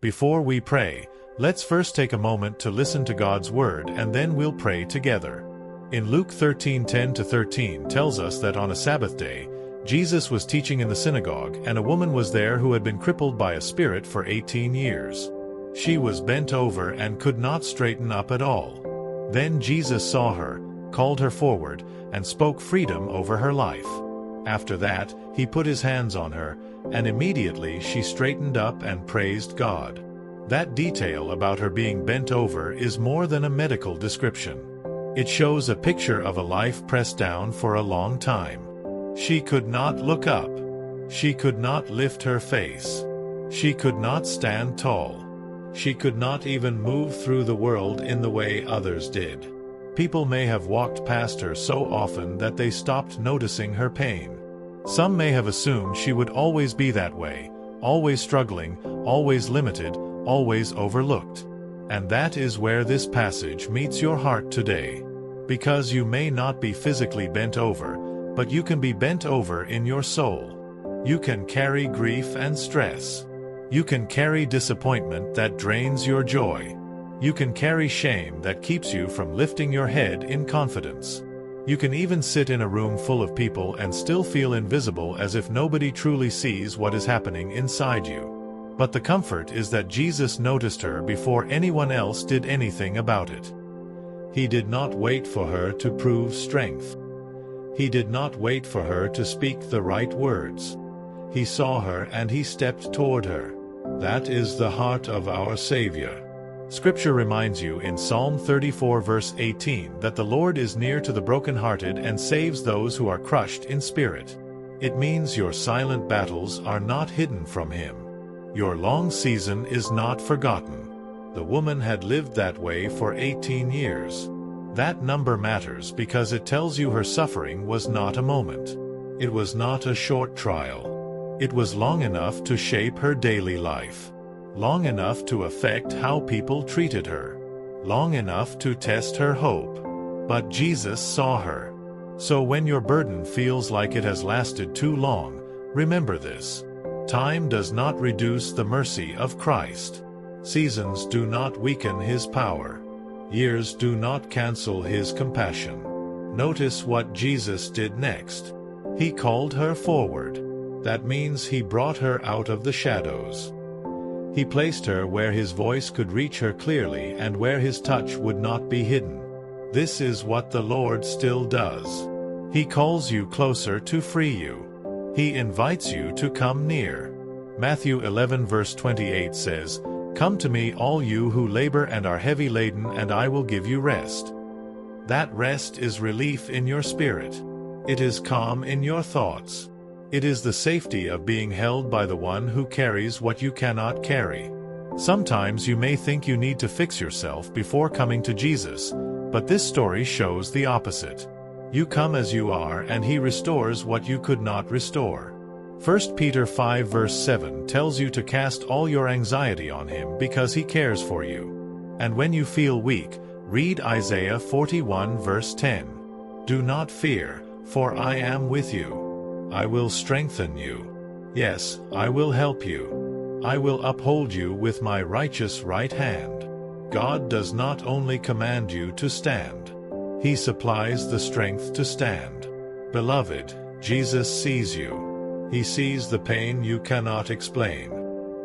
Before we pray, let's first take a moment to listen to God's word and then we'll pray together. In Luke 13:10-13 tells us that on a Sabbath day, Jesus was teaching in the synagogue, and a woman was there who had been crippled by a spirit for 18 years. She was bent over and could not straighten up at all. Then Jesus saw her, called her forward, and spoke freedom over her life. After that, he put his hands on her, and immediately she straightened up and praised God. That detail about her being bent over is more than a medical description. It shows a picture of a life pressed down for a long time. She could not look up. She could not lift her face. She could not stand tall. She could not even move through the world in the way others did. People may have walked past her so often that they stopped noticing her pain. Some may have assumed she would always be that way, always struggling, always limited, always overlooked. And that is where this passage meets your heart today. Because you may not be physically bent over, but you can be bent over in your soul. You can carry grief and stress. You can carry disappointment that drains your joy. You can carry shame that keeps you from lifting your head in confidence. You can even sit in a room full of people and still feel invisible, as if nobody truly sees what is happening inside you. But the comfort is that Jesus noticed her before anyone else did anything about it. He did not wait for her to prove strength. He did not wait for her to speak the right words. He saw her and he stepped toward her. That is the heart of our Savior. Scripture reminds you in Psalm 34 verse 18 that the Lord is near to the brokenhearted and saves those who are crushed in spirit. It means your silent battles are not hidden from Him. Your long season is not forgotten. The woman had lived that way for 18 years. That number matters because it tells you her suffering was not a moment. It was not a short trial. It was long enough to shape her daily life. Long enough to affect how people treated her. Long enough to test her hope. But Jesus saw her. So when your burden feels like it has lasted too long, remember this. Time does not reduce the mercy of Christ. Seasons do not weaken His power. Years do not cancel His compassion. Notice what Jesus did next. He called her forward. That means He brought her out of the shadows. He placed her where His voice could reach her clearly and where His touch would not be hidden. This is what the Lord still does. He calls you closer to free you. He invites you to come near. Matthew 11 verse 28 says, "Come to me, all you who labor and are heavy laden, and I will give you rest." That rest is relief in your spirit. It is calm in your thoughts. It is the safety of being held by the one who carries what you cannot carry. Sometimes you may think you need to fix yourself before coming to Jesus, but this story shows the opposite. You come as you are, and He restores what you could not restore. 1 Peter 5 verse 7 tells you to cast all your anxiety on Him because He cares for you. And when you feel weak, read Isaiah 41 verse 10. Do not fear, for I am with you. I will strengthen you. Yes, I will help you. I will uphold you with my righteous right hand. God does not only command you to stand. He supplies the strength to stand. Beloved, Jesus sees you. He sees the pain you cannot explain.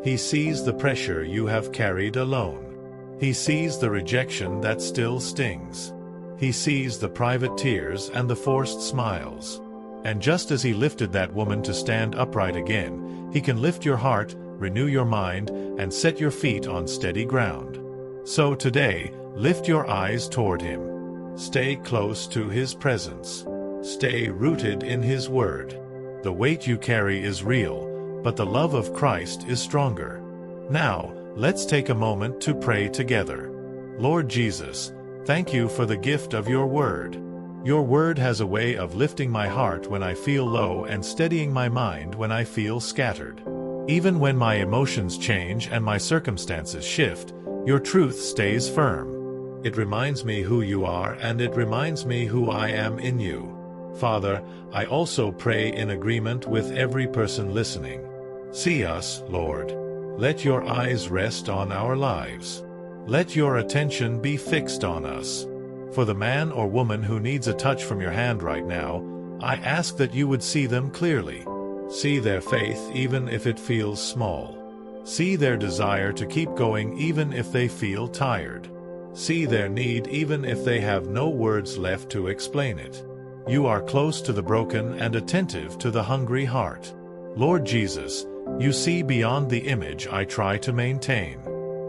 He sees the pressure you have carried alone. He sees the rejection that still stings. He sees the private tears and the forced smiles. And just as He lifted that woman to stand upright again, He can lift your heart, renew your mind, and set your feet on steady ground. So today, lift your eyes toward Him. Stay close to His presence. Stay rooted in His Word. The weight you carry is real, but the love of Christ is stronger. Now, let's take a moment to pray together. Lord Jesus, thank you for the gift of your Word. Your Word has a way of lifting my heart when I feel low and steadying my mind when I feel scattered. Even when my emotions change and my circumstances shift, your truth stays firm. It reminds me who you are, and it reminds me who I am in you. Father, I also pray in agreement with every person listening. See us, Lord. Let your eyes rest on our lives. Let your attention be fixed on us. For the man or woman who needs a touch from your hand right now, I ask that you would see them clearly. See their faith even if it feels small. See their desire to keep going even if they feel tired. See their need even if they have no words left to explain it. You are close to the broken and attentive to the hungry heart. Lord Jesus, you see beyond the image I try to maintain.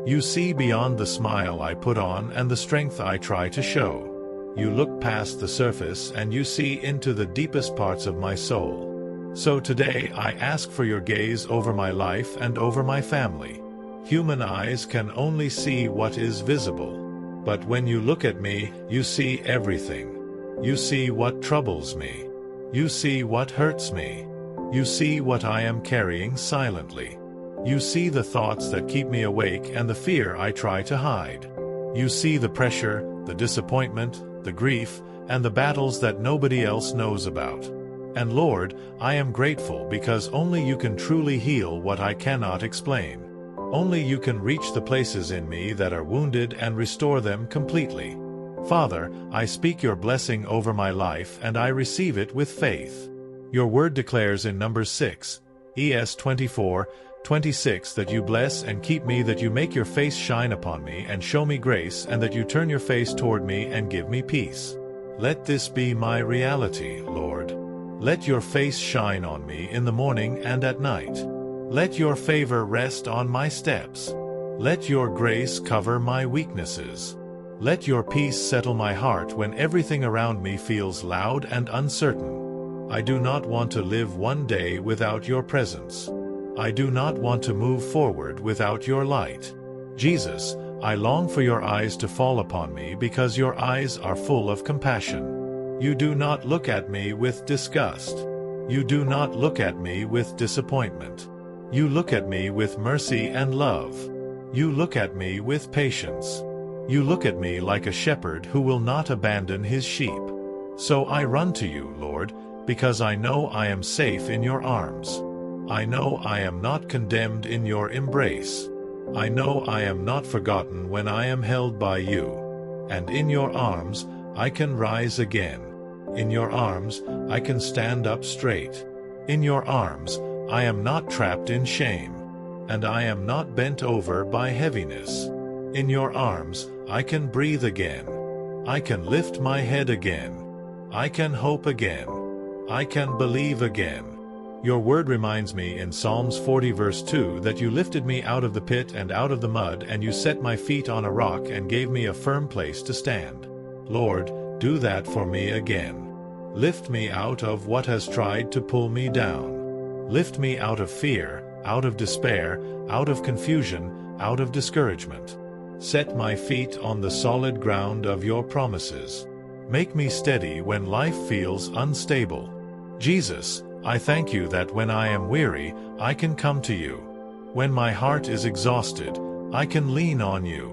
You see beyond the smile I put on and the strength I try to show. You look past the surface and you see into the deepest parts of my soul. So today I ask for your gaze over my life and over my family. Human eyes can only see what is visible. But when you look at me, you see everything. You see what troubles me. You see what hurts me. You see what I am carrying silently. You see the thoughts that keep me awake and the fear I try to hide. You see the pressure, the disappointment, the grief, and the battles that nobody else knows about. And Lord, I am grateful because only you can truly heal what I cannot explain. Only you can reach the places in me that are wounded and restore them completely. Father, I speak your blessing over my life and I receive it with faith. Your word declares in Numbers 6, ES 24:26 that you bless and keep me, that you make your face shine upon me and show me grace, and that you turn your face toward me and give me peace. Let this be my reality, Lord. Let your face shine on me in the morning and at night. Let your favor rest on my steps. Let your grace cover my weaknesses. Let your peace settle my heart when everything around me feels loud and uncertain. I do not want to live one day without your presence. I do not want to move forward without your light. Jesus, I long for your eyes to fall upon me because your eyes are full of compassion. You do not look at me with disgust. You do not look at me with disappointment. You look at me with mercy and love. You look at me with patience. You look at me like a shepherd who will not abandon his sheep. So I run to you, Lord, because I know I am safe in your arms. I know I am not condemned in your embrace. I know I am not forgotten when I am held by you. And in your arms, I can rise again. In your arms, I can stand up straight. In your arms, I am not trapped in shame. And I am not bent over by heaviness. In your arms, I can breathe again. I can lift my head again. I can hope again. I can believe again. Your word reminds me in Psalms 40 verse 2 that you lifted me out of the pit and out of the mud, and you set my feet on a rock and gave me a firm place to stand. Lord, do that for me again. Lift me out of what has tried to pull me down. Lift me out of fear, out of despair, out of confusion, out of discouragement. Set my feet on the solid ground of your promises. Make me steady when life feels unstable. Jesus, I thank you that when I am weary, I can come to you. When my heart is exhausted, I can lean on you.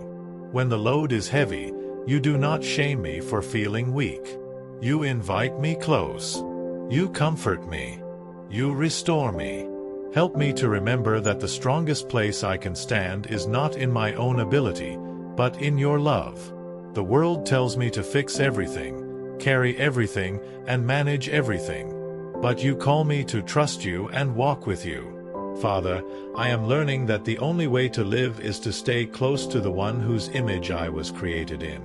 When the load is heavy, you do not shame me for feeling weak. You invite me close. You comfort me. You restore me. Help me to remember that the strongest place I can stand is not in my own ability, but in your love. The world tells me to fix everything, carry everything, and manage everything. But you call me to trust you and walk with you. Father, I am learning that the only way to live is to stay close to the one whose image I was created in.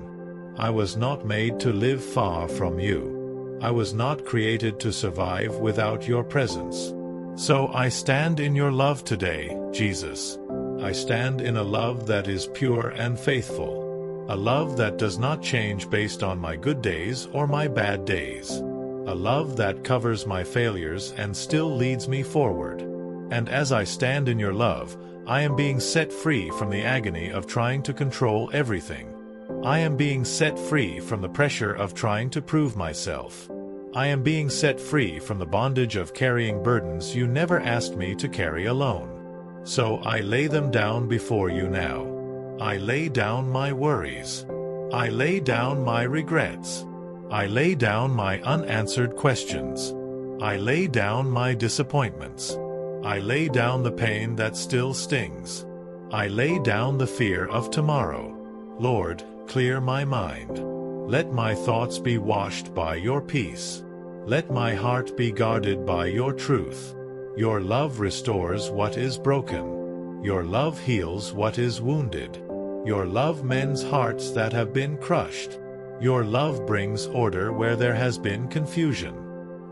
I was not made to live far from you. I was not created to survive without your presence. So I stand in your love today, Jesus. I stand in a love that is pure and faithful. A love that does not change based on my good days or my bad days. A love that covers my failures and still leads me forward. And as I stand in your love, I am being set free from the agony of trying to control everything. I am being set free from the pressure of trying to prove myself. I am being set free from the bondage of carrying burdens you never asked me to carry alone. So I lay them down before you now. I lay down my worries. I lay down my regrets. I lay down my unanswered questions. I lay down my disappointments. I lay down the pain that still stings. I lay down the fear of tomorrow. Lord, clear my mind. Let my thoughts be washed by your peace. Let my heart be guarded by your truth. Your love restores what is broken. Your love heals what is wounded. Your love mends hearts that have been crushed. Your love brings order where there has been confusion.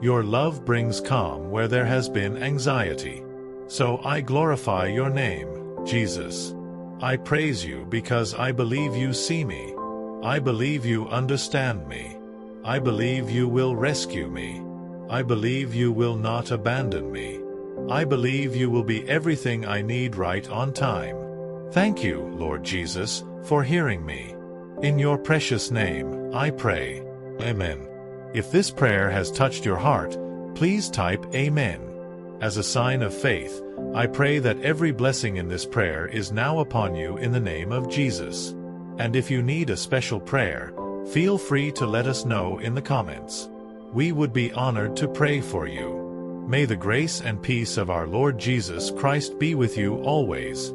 Your love brings calm where there has been anxiety. So I glorify your name, Jesus. I praise you because I believe you see me. I believe you understand me. I believe you will rescue me. I believe you will not abandon me. I believe you will be everything I need right on time. Thank you, Lord Jesus, for hearing me. In your precious name, I pray. Amen. If this prayer has touched your heart, please type Amen. As a sign of faith, I pray that every blessing in this prayer is now upon you in the name of Jesus. And if you need a special prayer, feel free to let us know in the comments. We would be honored to pray for you. May the grace and peace of our Lord Jesus Christ be with you always.